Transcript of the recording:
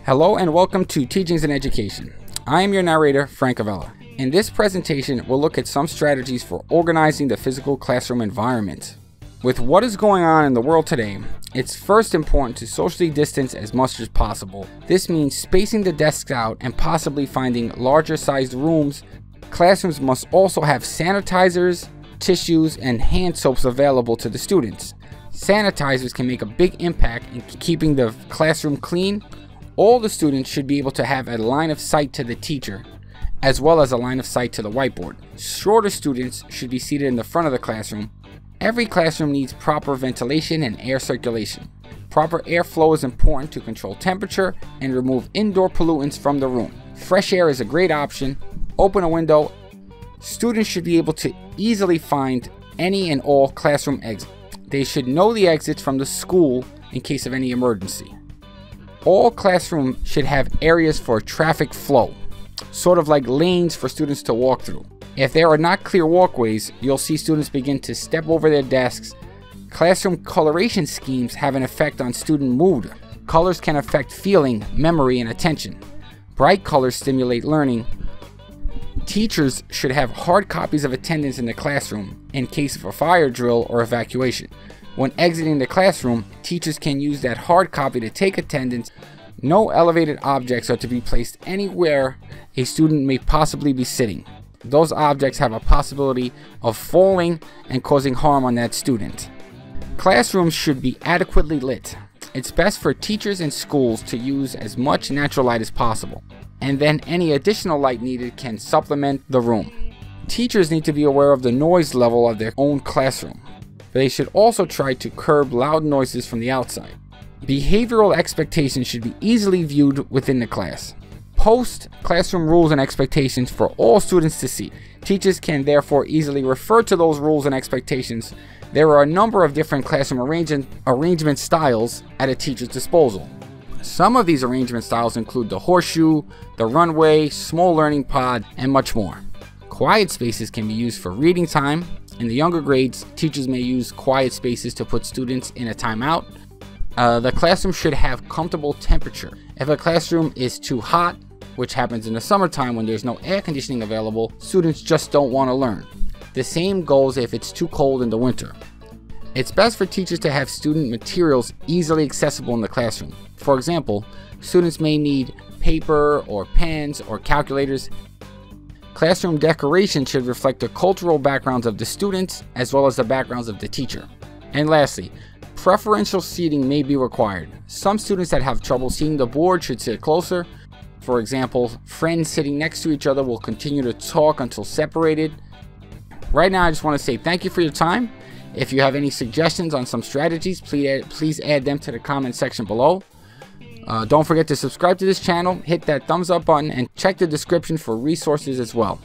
Hello and welcome to Teachings in Education. I am your narrator, Frank Avella. In this presentation, we'll look at some strategies for organizing the physical classroom environment. With what is going on in the world today, it's first important to socially distance as much as possible. This means spacing the desks out and possibly finding larger sized rooms. Classrooms must also have sanitizers, tissues, and hand soaps available to the students. Sanitizers can make a big impact in keeping the classroom clean. All the students should be able to have a line of sight to the teacher, as well as a line of sight to the whiteboard. Shorter students should be seated in the front of the classroom. Every classroom needs proper ventilation and air circulation. Proper airflow is important to control temperature and remove indoor pollutants from the room. Fresh air is a great option. Open a window. Students should be able to easily find any and all classroom exits. They should know the exits from the school in case of any emergency. All classrooms should have areas for traffic flow, sort of like lanes for students to walk through. If there are not clear walkways, you'll see students begin to step over their desks. Classroom coloration schemes have an effect on student mood. Colors can affect feeling, memory, and attention. Bright colors stimulate learning. Teachers should have hard copies of attendance in the classroom in case of a fire drill or evacuation. When exiting the classroom, teachers can use that hard copy to take attendance. No elevated objects are to be placed anywhere a student may possibly be sitting. Those objects have a possibility of falling and causing harm on that student. Classrooms should be adequately lit. It's best for teachers and schools to use as much natural light as possible, and then any additional light needed can supplement the room. Teachers need to be aware of the noise level of their own classroom. They should also try to curb loud noises from the outside. Behavioral expectations should be easily viewed within the class. Post classroom rules and expectations for all students to see. Teachers can therefore easily refer to those rules and expectations. There are a number of different classroom arrangement styles at a teacher's disposal. Some of these arrangement styles include the horseshoe, the runway, small learning pod, and much more. Quiet spaces can be used for reading time. In the younger grades, teachers may use quiet spaces to put students in a timeout. The classroom should have comfortable temperature. If a classroom is too hot, which happens in the summertime when there's no air conditioning available, students just don't want to learn. The same goes if it's too cold in the winter. It's best for teachers to have student materials easily accessible in the classroom. For example, students may need paper or pens or calculators. Classroom decoration should reflect the cultural backgrounds of the students as well as the backgrounds of the teacher. And lastly, preferential seating may be required. Some students that have trouble seeing the board should sit closer. For example, friends sitting next to each other will continue to talk until separated. Right now, I just want to say thank you for your time. If you have any suggestions on some strategies, please add them to the comment section below. Don't forget to subscribe to this channel, hit that thumbs up button, and check the description for resources as well.